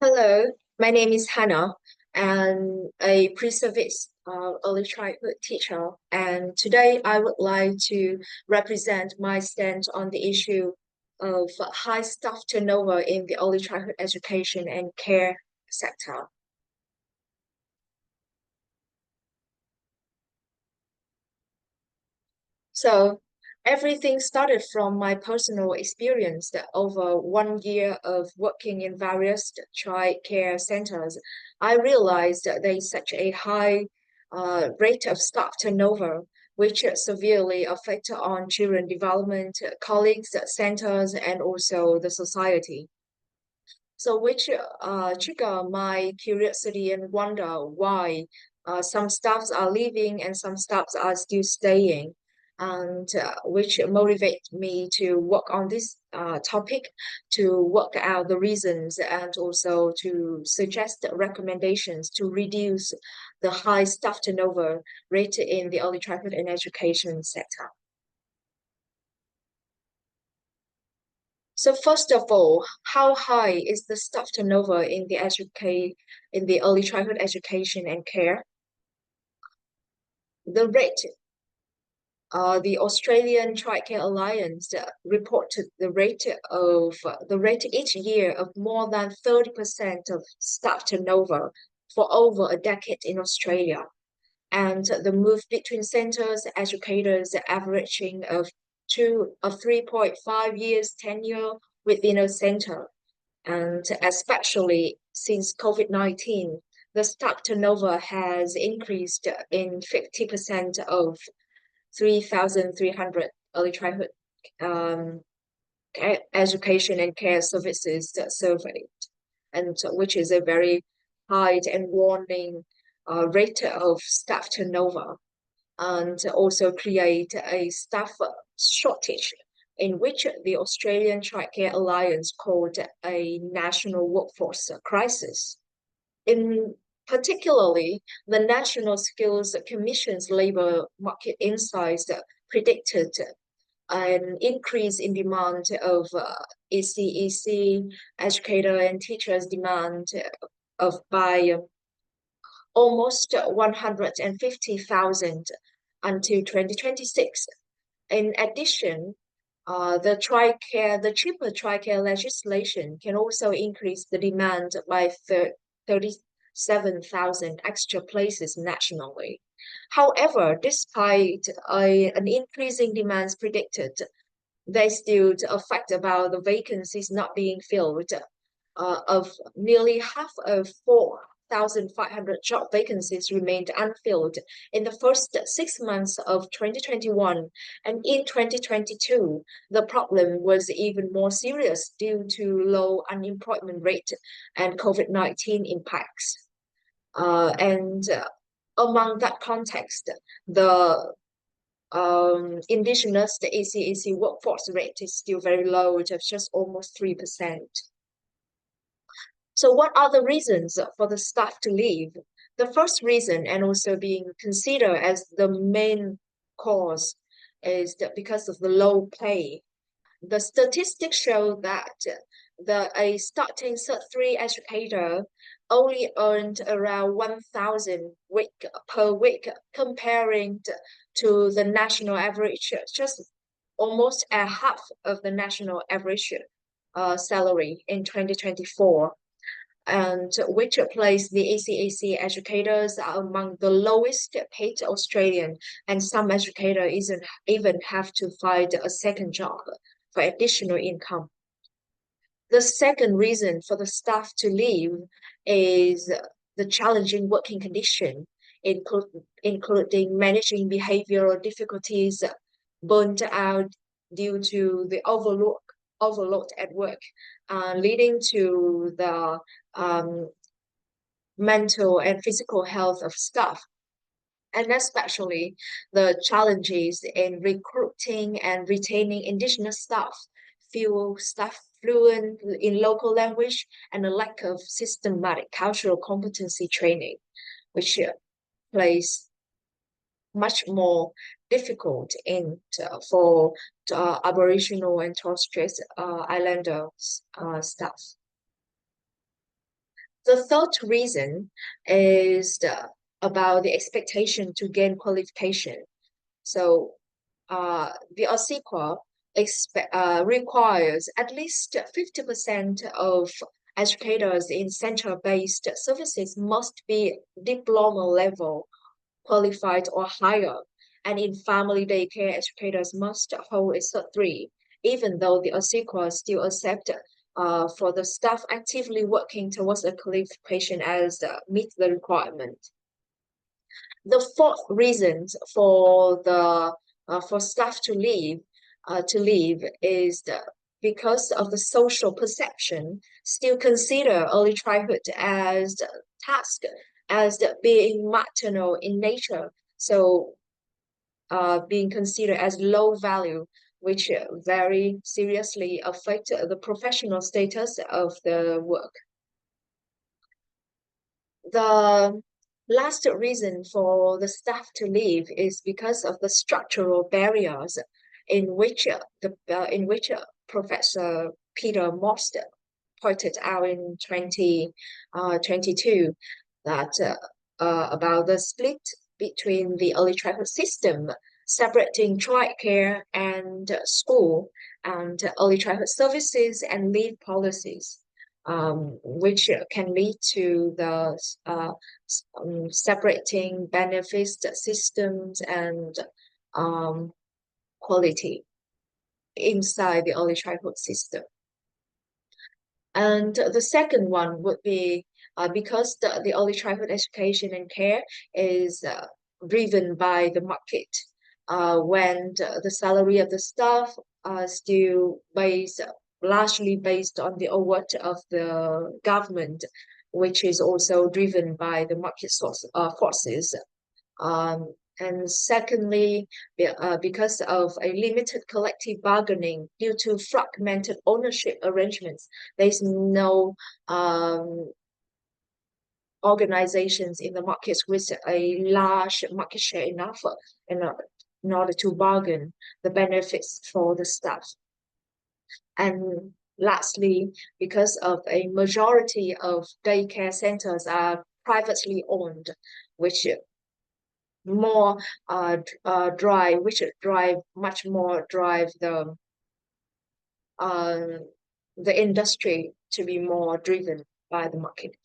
Hello, my name is Hannah, and a pre-service early childhood teacher. And today I would like to represent my stance on the issue of high staff turnover in the early childhood education and care sector. So everything started from my personal experience that over 1 year of working in various child care centers. I realized that there is such a high rate of staff turnover, which severely affect on children development, colleagues, centers, and also the society. So which trigger my curiosity and wonder why some staffs are leaving and some staffs are still staying, and which motivate me to work on this topic, to work out the reasons and also to suggest recommendations to reduce the high staff turnover rate in the early childhood and education sector. So first of all, how high is the staff turnover in the early childhood education and care? The rate, the Australian Childcare Alliance reported the rate each year of more than 30% of staff turnover for over a decade in Australia, and the move between centers, educators averaging of 3.5 years tenure within a center. And especially since COVID-19, the staff turnover has increased in 50% of 3,300 early childhood um, education and care services surveyed, and which is a very high and warning rate of staff turnover, and also create a staff shortage in which the Australian Childcare Alliance called a national workforce crisis. In particularly, the National Skills Commission's labor market insights predicted an increase in demand of ECEC educator and teachers demand of by almost 150,000 until 2026. In addition, the cheaper TRICARE legislation can also increase the demand by 37,000 extra places nationally. However, despite an increasing demands predicted, they still affect about the vacancies not being filled. Of nearly half of 4,500 job vacancies remained unfilled in the first 6 months of 2021. And in 2022, the problem was even more serious due to low unemployment rate and COVID-19 impacts. And among that context, the indigenous, the ACAC workforce rate is still very low, just almost 3%. So what are the reasons for the staff to leave? The first reason, and also being considered as the main cause, is that because of the low pay. The statistics show that a starting Cert 3 educator only earned around 1,000 per week, comparing to the national average, just almost a half of the national average salary in 2024, and which placed the ACAC educators are among the lowest paid Australian, and some educators even have to find a second job for additional income. The second reason for the staff to leave is the challenging working condition, including managing behavioral difficulties, burnt out due to the overload at work, leading to the mental and physical health of staff, and especially the challenges in recruiting and retaining indigenous staff, few staff fluent in local language, and a lack of systematic cultural competency training, which plays much more difficult in for Aboriginal and Torres Strait Islander staff. The third reason is about the expectation to gain qualification. So the ASEQA requires at least 50% of educators in center-based services must be diploma level qualified or higher. And in family daycare, educators must hold a cert 3, even though the ASEQA still accept for the staff actively working towards a qualification as meet the requirement. The fourth reason for the for staff to leave is because of the social perception, still consider early childhood as the task as being maternal in nature. So being considered as low value, which very seriously affect the professional status of the work. The last reason for the staff to leave is because of the structural barriers in which Professor Peter Most pointed out in 2022 that about the split between the early childhood system, separating child care and school, and early childhood services and leave policies, which can lead to the separating benefits systems and quality inside the early childhood system. And the second one would be because the early childhood education and care is driven by the market, when the salary of the staff are still largely based on the award of the government, which is also driven by the market forces. Um, and secondly, because of a limited collective bargaining due to fragmented ownership arrangements, there's no organizations in the markets with a large market share enough in order to bargain the benefits for the staff. And lastly, because of a majority of daycare centers are privately owned, which more drive which drive much more drive the industry to be more driven by the market.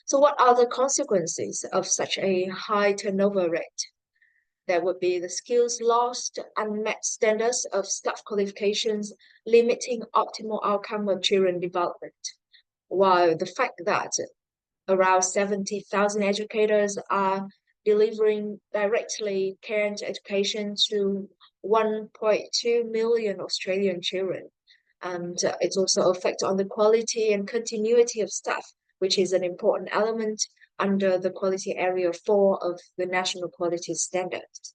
So what are the consequences of such a high turnover rate? There would be the skills lost, unmet standards of staff qualifications, limiting optimal outcome of children development. While the fact that around 70,000 educators are delivering directly care and education to 1.2 million Australian children. And it's also affect on the quality and continuity of staff, which is an important element under the quality area 4 of the National Quality Standards.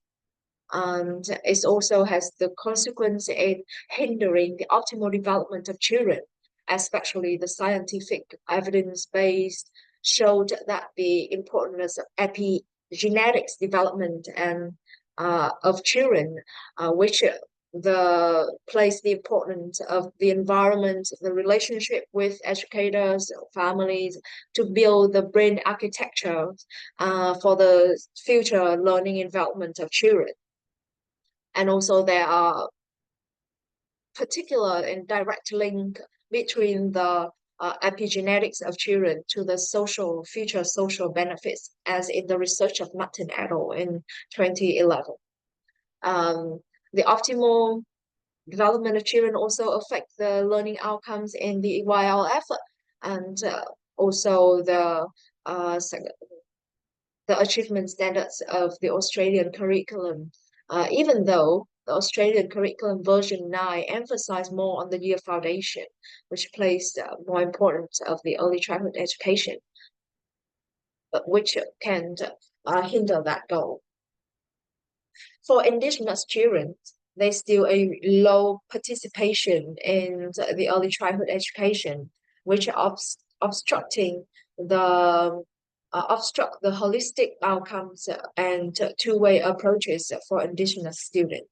And it also has the consequence in hindering the optimal development of children, especially the scientific evidence-based showed that the importance of epigenetics development and of children, which the place the importance of the environment, the relationship with educators, families, to build the brain architecture for the future learning and development of children. And also there are particular and direct link between the epigenetics of children to the future social benefits, as in the research of Martin et al. In 2011. The optimal development of children also affect the learning outcomes in the YLF, and also the achievement standards of the Australian curriculum, even though the Australian curriculum version 9 emphasized more on the year foundation, which placed more importance of the early childhood education, but which can hinder that goal. For Indigenous children, there's still a low participation in the early childhood education, which obstructing the obstruct the holistic outcomes and two-way approaches for Indigenous students.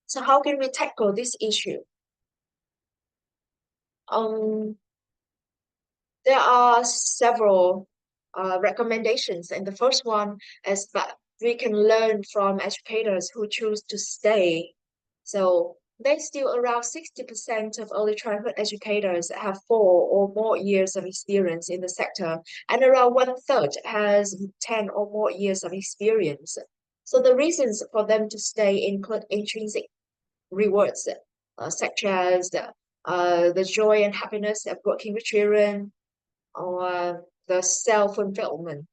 So how can we tackle this issue? There are several recommendations, and the first one is that we can learn from educators who choose to stay. So there's still around 60% of early childhood educators have 4 or more years of experience in the sector, and around one third has 10 or more years of experience. So the reasons for them to stay include intrinsic rewards, such as the joy and happiness of working with children, or the self-fulfillment.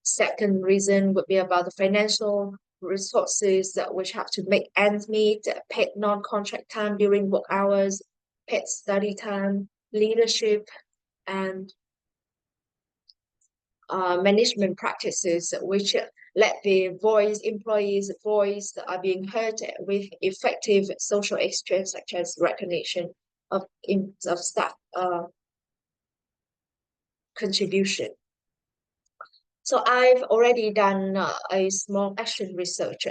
Second reason would be about the financial resources that which have to make ends meet, paid non-contract time during work hours, paid study time, leadership, and management practices which let the voice employees voice are being heard with effective social exchange such as recognition of staff contribution. So I've already done a small action research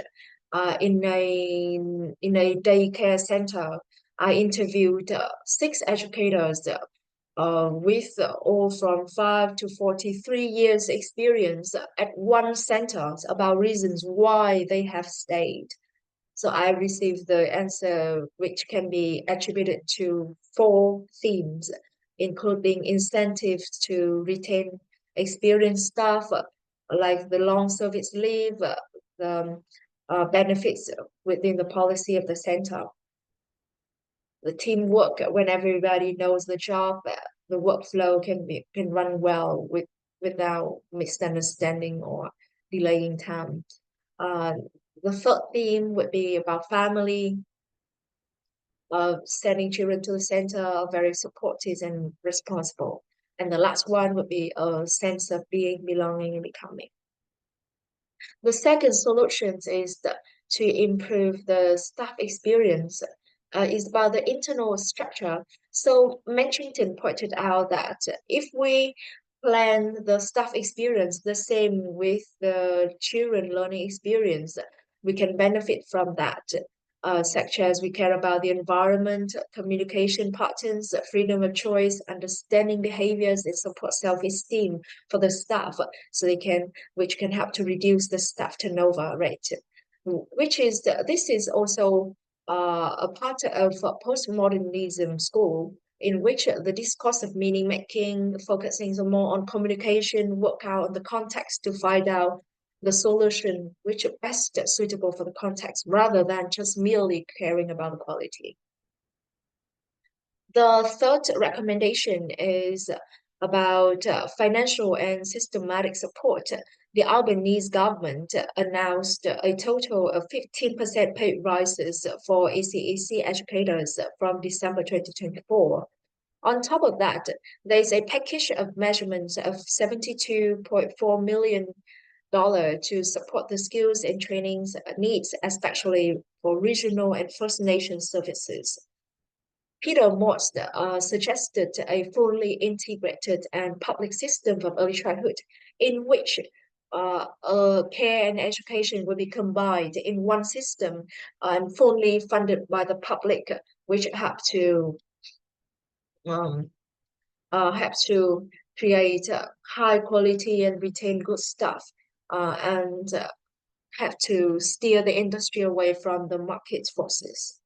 in a daycare center. I interviewed 6 educators with all from 5 to 43 years experience at one center about reasons why they have stayed. So I received the answer, which can be attributed to 4 themes, including incentives to retain experienced staff, like the long service leave, the benefits within the policy of the center, the teamwork when everybody knows the job, the workflow can run well without misunderstanding or delaying time. Uh, the third theme would be about family, sending children to the center, are very supportive and responsible. And the last one would be a sense of being, belonging, and becoming. The second solution is to improve the staff experience. Is about the internal structure. So Menchington pointed out that if we plan the staff experience the same with the children learning experience, we can benefit from that. Such as we care about the environment, communication patterns, freedom of choice, understanding behaviors, and support self-esteem for the staff, so they can which can help to reduce the staff turnover rate. This is also a part of postmodernism school, in which the discourse of meaning making focusing more on communication, work out the context to find out the solution which is best suitable for the context, rather than just merely caring about the quality. The third recommendation is about financial and systematic support. The Albanese government announced a total of 15% pay rises for ECEC educators from December 2024. On top of that, there is a package of measurements of $72.4 million to support the skills and trainings needs, especially for regional and First Nation services. Peter Morse suggested a fully integrated and public system of early childhood in which care and education will be combined in one system and fully funded by the public, which um, have to create high quality and retain good staff, and have to steer the industry away from the market forces.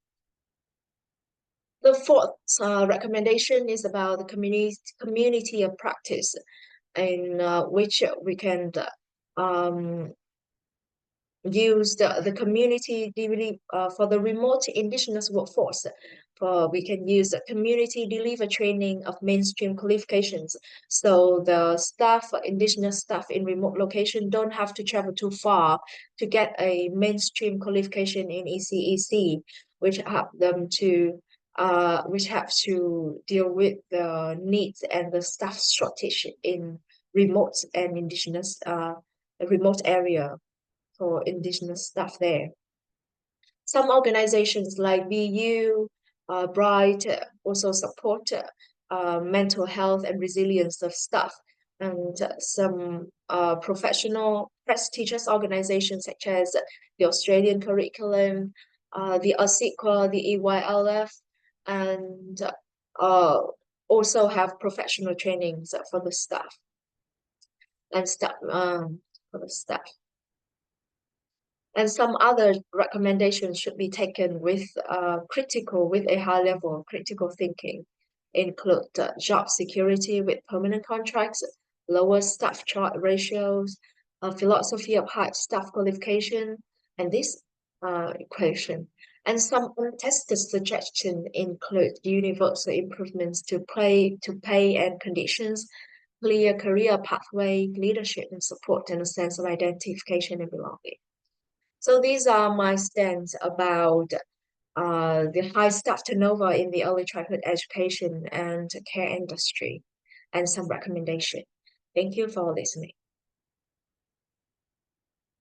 The fourth recommendation is about the community of practice, in which we can um, use the community for the remote indigenous workforce. We can use the community deliver training of mainstream qualifications. So the staff, indigenous staff in remote location don't have to travel too far to get a mainstream qualification in ECEC, which help them to which have to deal with the needs and the staff shortage in remote and indigenous remote area for indigenous staff there. Some organizations like BU, Bright also support mental health and resilience of staff, and some professional prestigious organizations such as the Australian Curriculum, the ASIQA, the EYLF, and uh, also have professional trainings for the staff and staff for the staff. And some other recommendations should be taken with a high level of critical thinking, include job security with permanent contracts, lower staff chart ratios, a philosophy of high staff qualification, and this equation. And some untested suggestions include universal improvements to pay and conditions, clear career pathway, leadership and support, and a sense of identification and belonging. So these are my stance about the high staff turnover in the early childhood education and care industry, and some recommendation. Thank you for listening.